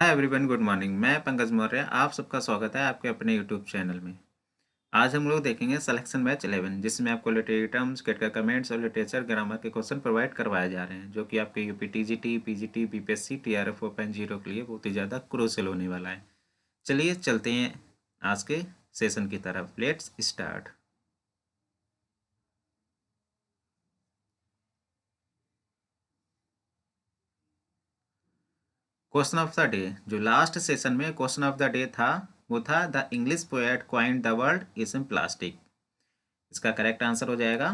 Hi everyone, good morning. मैं पंकज मौर्य, आप सबका स्वागत है आपके अपने यूट्यूब चैनल में। आज हम लोग देखेंगे सिलेक्शन बैच 11, जिसमें आपको लिटरेरी टर्म्स, क्रिटिकल कमेंट्स और लिटरेचर ग्रामर के क्वेश्चन प्रोवाइड करवाए जा रहे हैं, जो कि आपके UP TGT, PGT, BPSC, TRF 4.0 के लिए बहुत ही ज़्यादा क्रूशियल होने वाला है। चलिए चलते हैं आज के सेशन की तरफ। Let's start. Question of the day. जो लास्ट सेशन में क्वेश्चन ऑफ द डे था, वो था the English poet coined the word esemplastic. इसका करेक्ट आंसर हो जाएगा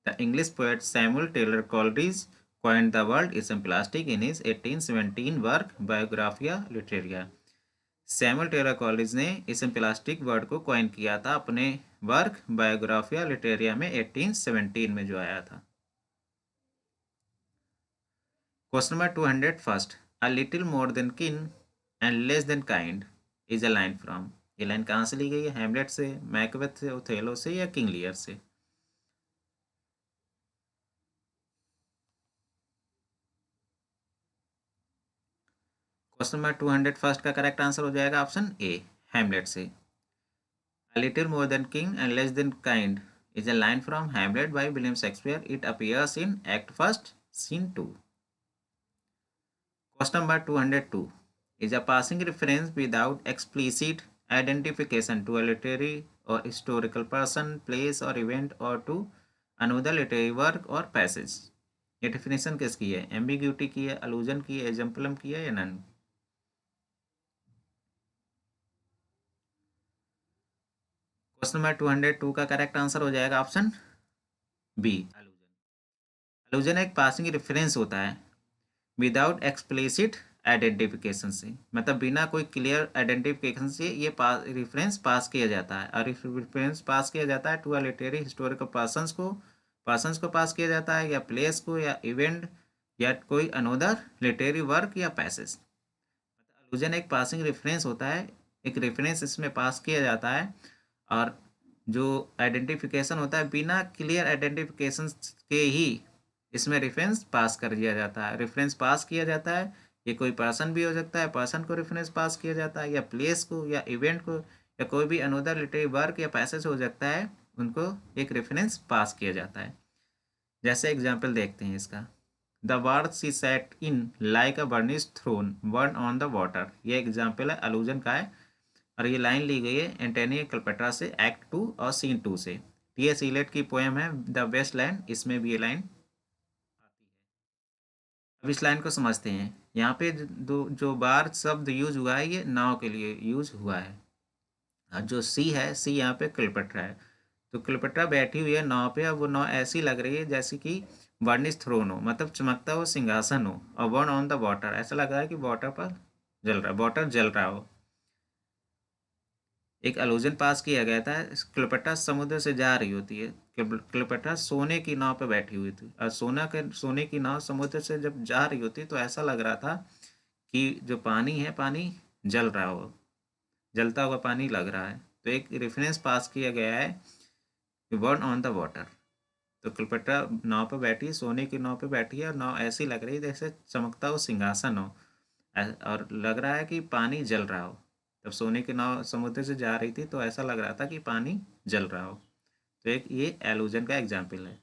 the English poet Samuel Taylor Coleridge coined the word ism plastic in his 1817 work Biographia Literaria. Samuel Taylor Coleridge ने इसम plastic word को coin किया था अपने work Biographia Literaria में 1817 में जो आया था। Question number 201, a little more than kin and less than kind is a line from. ये लाइन कहाँ से ली गई है? हैमलेट से, मैकबेथ से, ओथेलो से या किंग लियर से? क्वेश्चन नंबर 201 का करेक्ट आंसर हो जाएगा ऑप्शन ए, हैमलेट से। A little more than king and less than kind is a line from Hamlet by William Shakespeare. It appears in Act First, Scene 2. Question number 202 is a passing reference without explicit identification to a literary or historical person, place or event or to another literary work or passage. ये definition किसकी है? Ambiguity की है, अलूजन की है, एग्जाम्पलम की है या नन? क्वेश्चन नंबर 202 का करेक्ट आंसर हो जाएगा ऑप्शन बी, अलूजन। अलूजन एक पासिंग रेफरेंस होता है विदाउट एक्सप्लिसिट आइडेंटिफिकेशन से, मतलब बिना कोई क्लियर आइडेंटिफिकेशन से ये रेफरेंस पास किया जाता है। और रेफरेंस पास किया जाता है to a literary historical persons को पास किया जाता है, या प्लेस को, या इवेंट, या कोई अनोदर लिटरेरी वर्क या पैसेज। अलूजन एक पासिंग रेफरेंस होता है, एक रेफरेंस इसमें पास किया जाता है, और जो आइडेंटिफिकेशन होता है बिना क्लियर आइडेंटिफिकेशन के ही इसमें रेफरेंस पास कर दिया जाता है। रेफरेंस पास किया जाता है, ये कोई पर्सन भी हो सकता है, पर्सन को रेफरेंस पास किया जाता है, या प्लेस को, या इवेंट को, या कोई भी अनदर लिटरेरी वर्क या पैसेज हो सकता है, उनको एक रेफरेंस पास किया जाता है। जैसे एग्जाम्पल देखते हैं इसका। The word she sat in like a burnish throne burn on the water. ये एग्जाम्पल है अलूजन का है, और ये लाइन ली गई है एंटोनियो क्लेयोपेट्रा से, एक्ट 2 और सीन 2 से। टी.एस. इलियट की पोएम है द वेस्ट लैंड, इसमें भी ये लाइन आती है। अब इस लाइन को समझते हैं। यहाँ पे जो बार शब्द यूज हुआ है, ये नाव के लिए यूज हुआ है। और जो सी है, सी यहाँ पे क्लेयोपेट्रा है। तो क्लेयोपेट्रा बैठी हुई है नाव पे, और वो नाव ऐसी लग रही है जैसे कि बर्निश थ्रोन हो, मतलब चमकता हुआ सिंहासन हो, और बर्न ऑन द वाटर, ऐसा लग रहा है कि वाटर पर जल रहा है, वाटर जल रहा हो। एक अलूजन पास किया गया था। क्लेयोपेट्रा समुद्र से जा रही होती है। क्लेयोपेट्रा सोने की नाव पर बैठी हुई थी, और सोने की नाव समुद्र से जब जा रही होती तो ऐसा लग रहा था कि जो पानी है, पानी जल रहा हो, जलता हुआ पानी लग रहा है। तो एक रेफरेंस पास किया गया है, बर्न ऑन द वाटर। तो क्लेयोपेट्रा नाव पर बैठी है, सोने की नाव पर बैठी है, और नाव ऐसी लग रही है जैसे चमकता हुआ सिंहासन हो, और लग रहा है कि पानी जल रहा हो। जब सोने की नाव समुद्र से जा रही थी तो ऐसा लग रहा था कि पानी जल रहा हो। तो एक ये एलूजन का एग्जाम्पल है,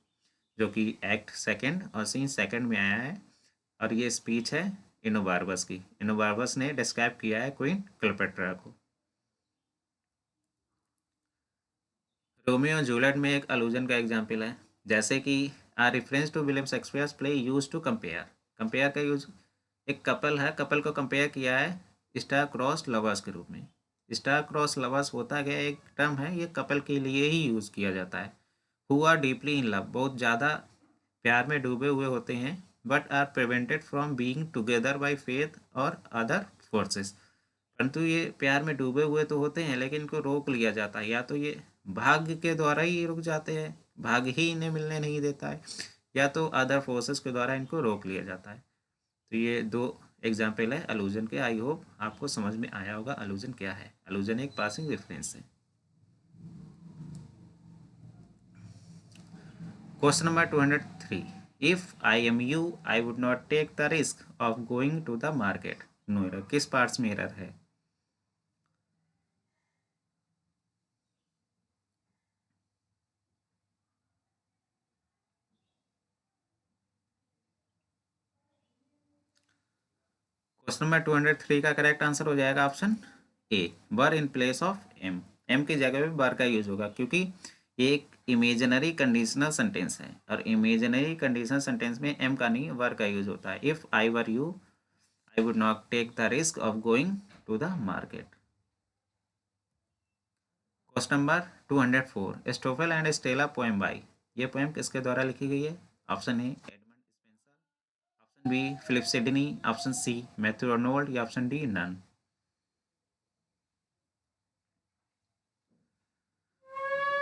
जो कि एक्ट सेकंड और सीन सेकंड में आया है। और ये स्पीच है इनोबार्बस की। इनोबार्बस ने डिस्क्राइब किया है क्वीन क्लेयोपेट्रा को। रोमियो और जूलियट में एक अलूजन का एग्जाम्पल है, जैसे कि are reference to William Shakespeare's play use to compare. Compare का यूज, एक कपल है, कपल को कंपेयर किया है स्टार क्रॉस लवर्स के रूप में। स्टार क्रॉस लवर्स होता क्या, एक टर्म है, ये कपल के लिए ही यूज़ किया जाता है। Who are deeply in love, बहुत ज़्यादा प्यार में डूबे हुए होते हैं, but are prevented from being together by faith और अदर फोर्सेस। परंतु ये प्यार में डूबे हुए तो होते हैं, लेकिन इनको रोक लिया जाता है, या तो ये भाग्य के द्वारा ही रुक जाते हैं, भाग्य ही इन्हें मिलने नहीं देता है, या तो अदर फोर्सेस के द्वारा इनको रोक लिया जाता है। तो ये दो एग्जाम्पल है अलूजन के। आई होप आपको समझ में आया होगा अलूजन क्या है। अलूजन एक पासिंग रेफरेंस है। Question number 203, if I am you I would not take the risk of going to the market. No error. किस पार्ट्स में एरर है? क्वेश्चन नंबर 203 का करेक्ट आंसर हो जाएगा option A, were in place of am. Am की जगह पे वर का यूज होगा, क्योंकि ये एक इमेजिनरी कंडीशनल सेंटेंस है और इमेजिनरी कंडीशनल सेंटेंस में एम का नहीं वर का यूज होता है। If I were you I would not take the risk of going to the market. Question number 204, Astrophel and Stella poem by. ये poem किसके द्वारा लिखी गई है? Option A Edmund Spenser, option B Philip Sidney, option C Matthew Arnold या option D none.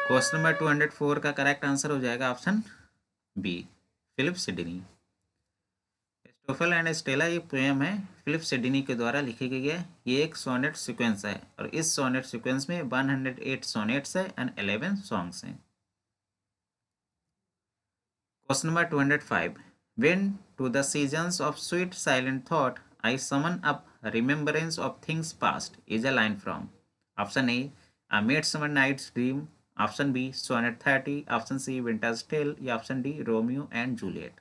Question number 204 का correct answer हो जाएगा option B, Philip Sidney. Astrophel and Stella ये पोएम है, फिलिप सिडनी के द्वारा लिखी गई है। ये एक सोनेट सीक्वेंस है और इस सोनेट सीक्वेंस में 108 सोनेट्स है एंड 11 सॉन्ग्स हैं। Question number 205, when to the seasons of sweet silent thought I summon up remembrance of things past is a line from option A, A Midsummer Night's Dream, option B, Sonnet 30, option C, Winter's Tale या option D, Romeo and Juliet।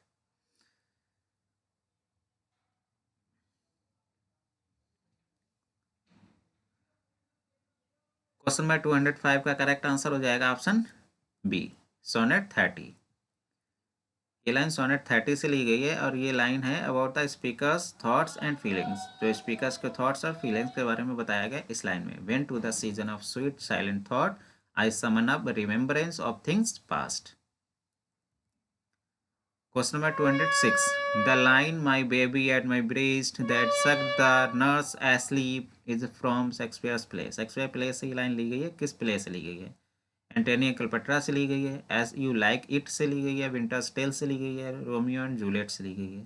Question number 205 का correct answer हो जाएगा option B, sonnet 30। ये line sonnet 30 से ली गई है और ये लाइन है about the speaker's thoughts and feelings. जो स्पीकर्स के थॉट्स और फीलिंग्स के बारे में बताया गया इस लाइन में। When to the season of sweet silent thought I summon up remembrance of things past. Question number 206, the line my baby at my breast that suck the nurse asleep is from Shakespeare's play. Shakespeare play से ये line ली गई है, किस play से ली गई है? एंटोनियो क्लियोपेट्रा से ली गई है, एज यू लाइक इट से ली गई है, विंटर्स टेल से ली गई है, रोमियो एंड जूलियट से ली गई है।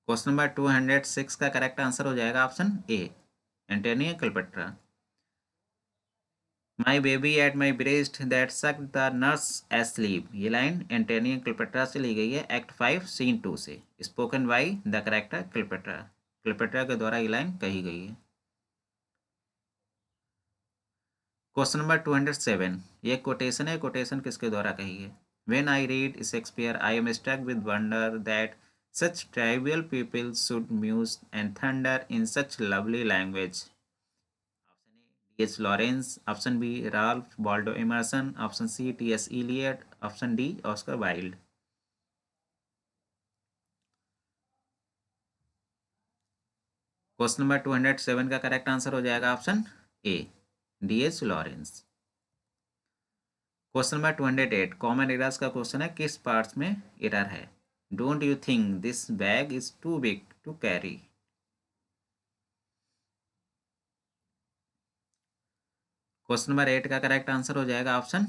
क्वेश्चन नंबर 206 का करेक्ट आंसर हो जाएगा option A, Antonio Cleopatra. My baby at my breast that suck the nurse asleep, ये लाइन एंटोनियो क्लियोपेट्रा से ली गई है, एक्ट 5 सीन 2 से। Spoken by the character Cleopatra. Cleopatra के द्वारा ये लाइन कही गई है। क्वेश्चन नंबर 207, ये कोटेशन है, कोटेशन किसके द्वारा कही है? When I read Shakespeare, I am struck with wonder that such trivial people should muse and thunder in such lovely language. Option A, D.H. Lawrence. Option B, Ralph Waldo Emerson. Option C, T.S. Eliot. Option D, Oscar Wilde। Question number 207 का correct answer हो जाएगा option A, D.H. Lawrence. Question number 208, common errors का question है, किस parts में error है? Don't you think this bag is too big to carry. Question number 8 का correct answer हो जाएगा option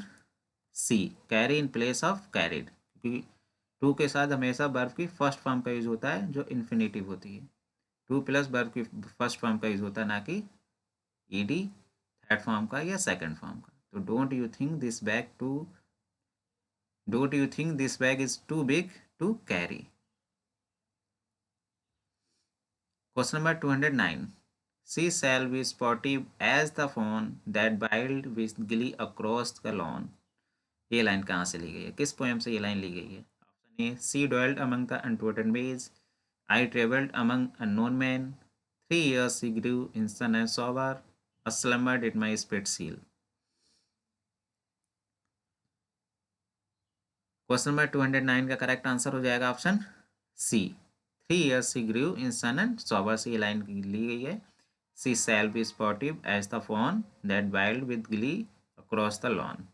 C, carry in place of carried, क्योंकि to के साथ हमेशा वर्ब की फर्स्ट फॉर्म का यूज होता है जो इन्फिनेटिव होती है। टू प्लस वर्ब की फर्स्ट फॉर्म का यूज होता है, ना कि ईडी थर्ड फॉर्म का या सेकंड फॉर्म का। तो don't you think this bag is too big to carry. Question number 209, she shall be sportive as the fawn that wild with glee across the lawn. ये line कहाँ से ली गई है, किस पोएम से ये लाइन ली गई है? Option A, she dwelt among the untrodden ways, I travelled among unknown men, 3 years she grew in sun and sober, a slumber did my spirit seal। Question number 209 का करेक्ट आंसर हो जाएगा option C, 3 years she grew in sun and sober से ये line ली गई है। She shall be sportive as the fawn that wailed with glee across the lawn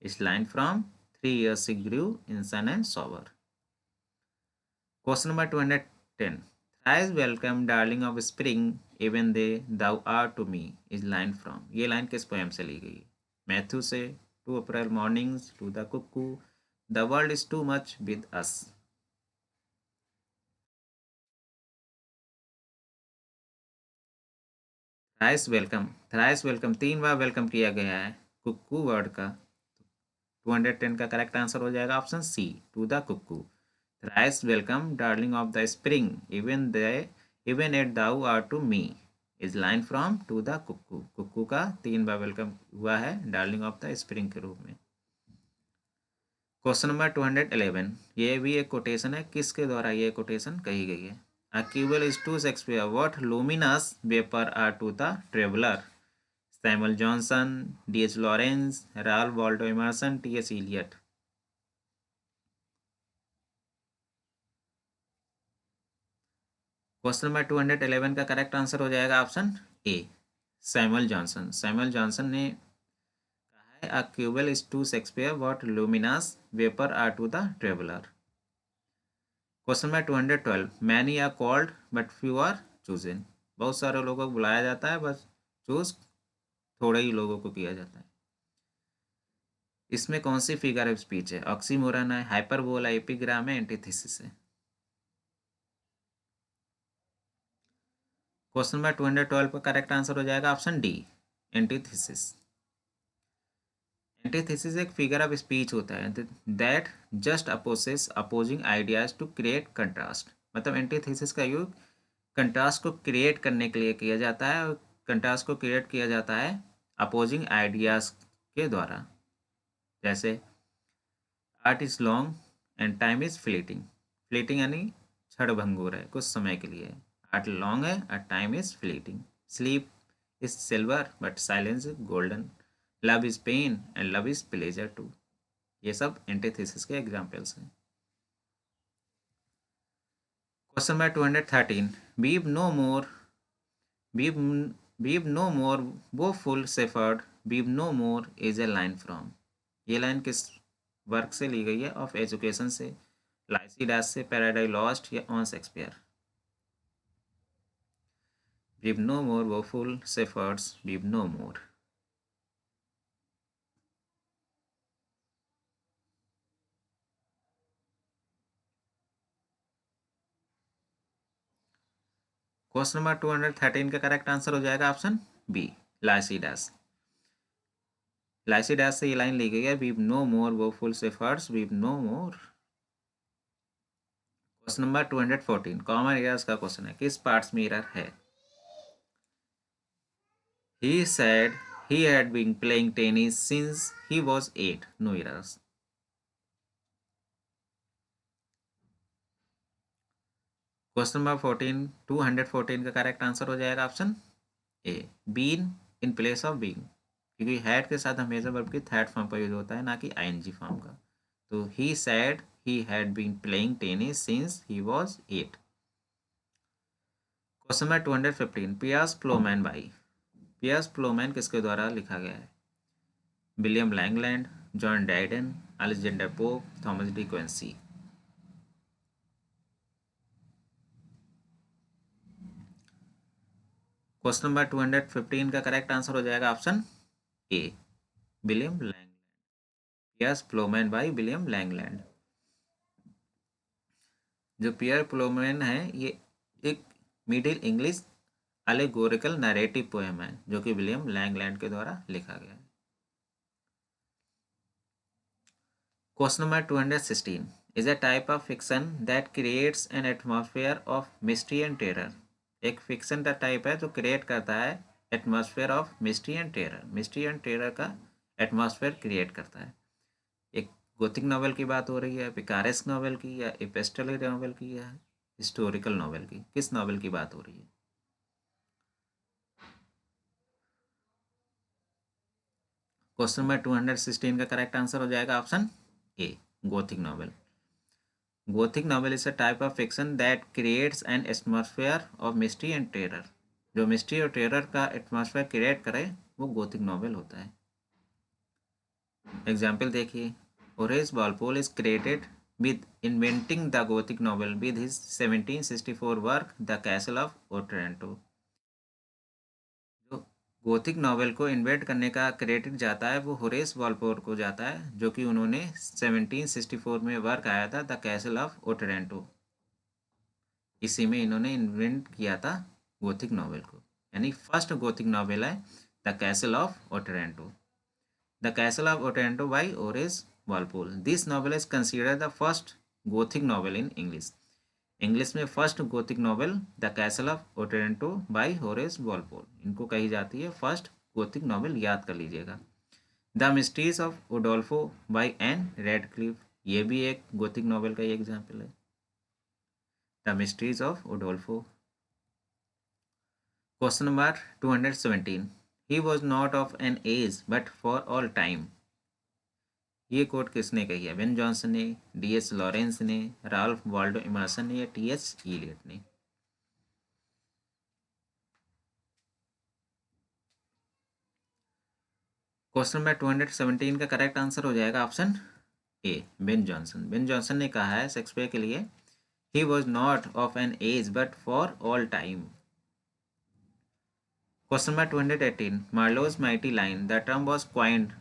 is line from 3 years she grew in sun and sober। Question number 210, thrice welcome darling of spring even they thou art to me is line from, ये line किस poem से ली गई? Matthew से, to April mornings, to the cuckoo, the world is too much with us. Thrice welcome, thrice welcome 3 बार welcome किया गया है कुकू वर्ड का, 210 का करेक्ट आंसर हो जाएगा option C, to the cuckoo. Thrice welcome darling of the spring, even yet thou art to me, is line from to the cuckoo. Cuckoo का 3 बार वेलकम हुआ है डार्लिंग ऑफ द स्प्रिंग के रूप में। Question number 211, ये भी एक कोटेशन है, किसके द्वारा ये कोटेशन कही गई है? A cubel is to Shakespeare what luminous vapor are to the traveler? Samuel Johnson, D.H. Lawrence, Ralph Waldo Emerson, T.S. Eliot। Question number 211 का करेक्ट आंसर हो जाएगा option A, Samuel Johnson. Samuel Johnson ने कहा है a quibble is to Shakespeare what luminous vapours are to the traveller. Question number 212, many are called but few are chosen. बहुत सारे लोगों को बुलाया जाता है, बस चूज थोड़े ही लोगों को किया जाता है। इसमें कौन सी फिगर ऑफ स्पीच है? ऑक्सीमोरन है, हाइपरबोला, एपिग्राम है, एंटीथेसिस है? क्वेश्चन नंबर 212 का करेक्ट आंसर हो जाएगा ऑप्शन डी, एंटीथेसिस। एंटीथेसिस एक फिगर ऑफ स्पीच होता है that just opposes opposing ideas to create contrast. मतलब एंटीथेसिस का यूज कंट्रास्ट को क्रिएट करने के लिए किया जाता है, और कंट्रास्ट को क्रिएट किया जाता है अपोजिंग आइडियाज के द्वारा। जैसे art is long and time is fleeting. Fleeting यानी क्षणभंगुर है, कुछ समय के लिए। आर्ट लॉन्ग है और time is fleeting. Sleep is silver but silence is golden. Love is pain and love is pleasure too. ये सब एंटीथेसिस के एग्जाम्पल्स हैं। Question number 213, weep no more weep weep no more woeful shepherd, weep no more is a line from. ये line किस work से ली गई है? ऑफ एजुकेशन से, लाइसिडास से, पैराडाइज लॉस्ट, या on Shakespeare? Weep no more वो फुल सेफर्ड्स, वीव नो मोर। क्वेश्चन नंबर 213 का करेक्ट आंसर हो जाएगा ऑप्शन बी, लाइसिडास। लाइसिडास से ये लाइन ली गई है, वीव नो मोर वो फुल सेफर्ड्स, वीव नो मोर। क्वेश्चन नंबर 214 कॉमन एरर्स का क्वेश्चन है, किस पार्ट्स में एरर है? He said he had been playing tennis since he was 8. No errors. Question number 214 का करेक्ट आंसर हो जाएगा option A, been in place of being. क्योंकि had के साथ हमेशा वर्ब की थर्ड फॉर्म का यूज होता है, ना कि आईएनजी फॉर्म का। तो he said he had been playing tennis since he was 8। Question number 215 Piers Plowman by. Piers Plowman किसके द्वारा लिखा गया है? William Langland, John Dryden, Alexander Pope, Thomas De Quincey. Question number 215 का करेक्ट आंसर हो जाएगा option A, William Langland. Piers Plowman by William Langland. जो Piers Plowman है ये एक middle English allegorical narrative poem है, जो कि विलियम लैंगलैंड के द्वारा लिखा गया है। Question number 216 is a type of fiction that creates an atmosphere of mystery and terror. एक फिक्शन का टाइप है जो क्रिएट करता है atmosphere of mystery and terror. Mystery and terror का एटमॉस्फेयर क्रिएट करता है। एक गोथिक नॉवेल की बात हो रही है, पिकारेस्क नॉवेल की, या एपिस्टोलरी नॉवेल की, या हिस्टोरिकल नॉवेल की? किस नॉवेल की बात हो रही है? क्वेश्चन नंबर 216 का करेक्ट आंसर हो जाएगा option A, Gothic novel. Gothic novel is a type of fiction that creates an atmosphere of mystery and terror. जो मिस्ट्री और टेरर का एटमॉस्फेयर क्रिएट करे वो गोथिक नॉवेल होता है। एग्जाम्पल देखिए, Horace Walpole is credited with inventing the Gothic novel with his 1764 work The Castle of Otranto। जो Gothic novel को इन्वेंट करने का क्रेडिट जाता है वो होरेस वॉलपोल को जाता है, जो कि उन्होंने 1764 में वर्क आया था द कैसल ऑफ ओटरेंटो। इसी में इन्होंने इन्वेंट किया था गोथिक नॉवेल को, यानी फर्स्ट गोथिक नॉवेल है the Castle of Otranto. The Castle of Otranto by Horace Walpole. This novel is considered the first Gothic novel in English. English में first Gothic novel the Castle of Otranto by Horace Walpole, इनको कही जाती है first Gothic novel, याद कर लीजिएगा। The mysteries of Udolpho by Ann Radcliffe, ये भी एक गोथिक नॉवल का ही एग्जाम्पल है, the mysteries of Udolpho. Question number 217, he was not of an age but for all time, ये कोट किसने कही है? बेन जॉनसन ने, डी.एच. लॉरेंस ने, राल्फ वाल्डो इमर्सन ने या टी.एच. इलियट ने? क्वेश्चन नंबर 217 का करेक्ट आंसर हो जाएगा option A, Ben Jonson. Ben Jonson ने कहा है शेक्सपियर के लिए, he was not of an age but for all time. Question number 218, Marlowe's mighty line, the term was coined,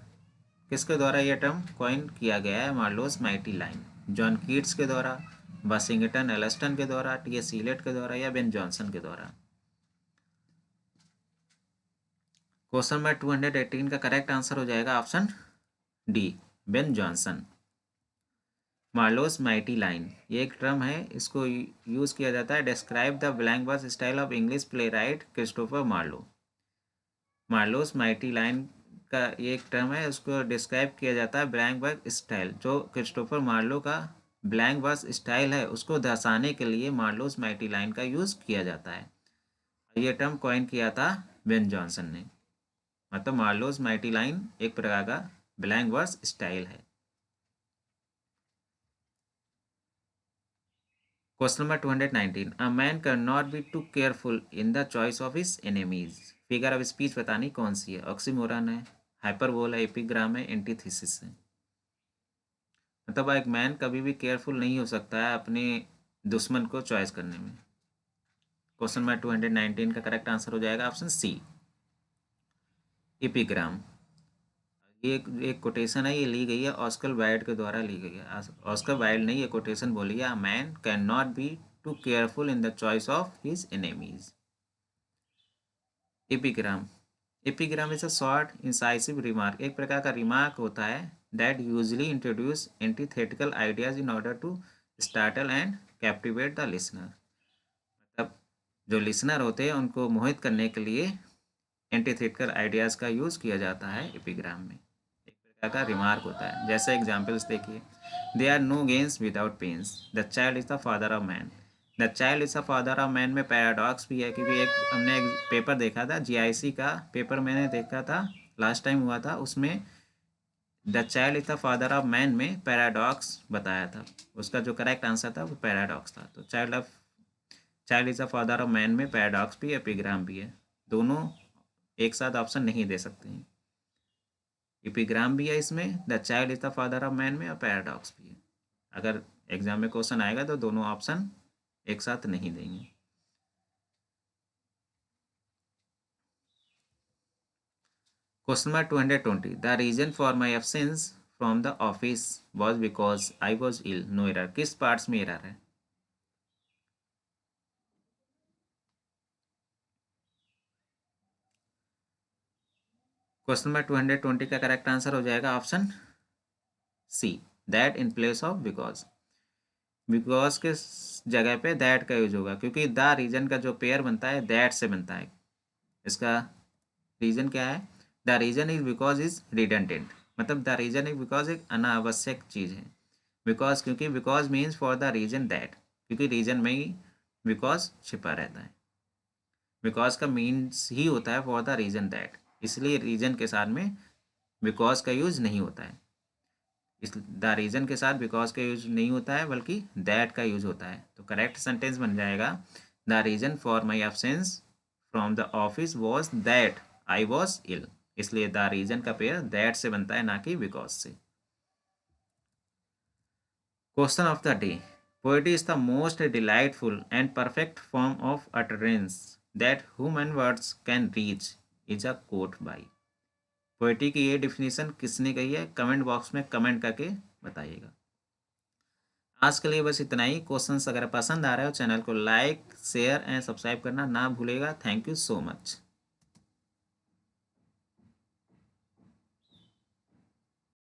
किसके द्वारा यह टर्म क्वाइन किया गया है? Marlowe's mighty line, John Keats के द्वारा, वाशिंगटन एलस्टन के द्वारा, टी.एस. इलियट के द्वारा या बेन जॉनसन के द्वारा? क्वेश्चन नंबर 218 का करेक्ट आंसर हो जाएगा option D, Ben Jonson. Marlowe's mighty line, ये एक टर्म है, इसको यूज़ किया जाता है describe the blank verse style of English playwright Christopher Marlowe. Marlowe's mighty line का ये एक टर्म है, उसको डिस्क्राइब किया जाता है ब्लैंक वर्स स्टाइल, जो क्रिस्टोफर मार्लो का ब्लैंक वर्स स्टाइल है उसको दर्शाने के लिए मार्लोस माइटी लाइन का यूज़ किया जाता है। ये टर्म कॉइन किया था बेन जॉनसन ने। मतलब मार्लोस माइटी लाइन एक प्रकार का ब्लैंक वर्स स्टाइल है। Question number 219, a man can not be too careful in the choice of his enemies, figure of speech बतानी कौन सी है? ऑक्सीमोरन है, हाइपरबोल है, एपिग्राम है, एंटीथेसिस है? मतलब एक मैन कभी भी केयरफुल नहीं हो सकता है अपने दुश्मन को चॉइस करने में। क्वेश्चन नंबर 219 का करेक्ट आंसर हो जाएगा ऑप्शन सी, एपिग्राम। ये एक कोटेशन है, ये ली गई है ऑस्कर वाइल्ड के द्वारा ली गई है। ऑस्कर वाइल्ड ने ये कोटेशन बोली है, a man can not be too careful in the choice of his enemies. Epigram, epigram is a short incisive remark, एक प्रकार का रिमार्क होता है that usually introduce antithetical ideas in order to startle and captivate the listener. मतलब जो listener होते हैं उनको मोहित करने के लिए एंटीथेटिकल आइडियाज़ का यूज़ किया जाता है एपिग्राम में, एक प्रकार का रिमार्क होता है। जैसे एग्जाम्पल्स देखिए, there are no gains without pains, the child is the father of man. The child is the father of man में पैराडॉक्स भी है, क्योंकि एक हमने एक पेपर देखा था, जीआईसी का पेपर मैंने देखा था, लास्ट टाइम हुआ था, उसमें the child is the father of man में पैराडॉक्स बताया था, उसका जो करेक्ट आंसर था वो पैराडॉक्स था। तो child is the father of man में पैराडॉक्स भी एपिग्राम भी है, दोनों एक साथ ऑप्शन नहीं दे सकते हैं। एपिग्राम भी है इसमें, the child is the father of man में, और पैराडॉक्स भी है। अगर एग्जाम में क्वेश्चन आएगा तो दोनों ऑप्शन एक साथ नहीं देंगे। Question number 220, the reason for my absence from the office was because I was ill, no error, किस पार्ट्स में एरर है? क्वेश्चन नंबर 220 का करेक्ट आंसर हो जाएगा option C, that in place of because. Because के जगह पे that का यूज होगा, क्योंकि द रीजन का जो पेयर बनता है दैट से बनता है। इसका रीजन क्या है? The reason is because is redundant, मतलब द रीजन इज बिकॉज एक अनावश्यक चीज़ है। बिकॉज, क्योंकि because means for the reason that, क्योंकि रीजन में ही बिकॉज छिपा रहता है। बिकॉज का मीन्स ही होता है फॉर द रीजन दैट, इसलिए रीजन के साथ में बिकॉज का यूज नहीं होता है। इस द रीजन के साथ बिकॉज का यूज नहीं होता है, बल्कि दैट का यूज होता है। तो करेक्ट सेंटेंस बन जाएगा, the reason for my absence from the office was that I was ill, इसलिए द रीजन का पेयर दैट से बनता है, ना कि बिकॉज से। Question of the day, poetry is the most delightful and perfect form of utterance that human words can reach is a quote by. Poetry की ये डिफिनीशन किसने कही है? कमेंट बॉक्स में कमेंट करके बताइएगा। आज के लिए बस इतना ही। क्वेश्चंस अगर पसंद आ रहे हो चैनल को लाइक शेयर एंड सब्सक्राइब करना ना भूलेगा। Thank you so much.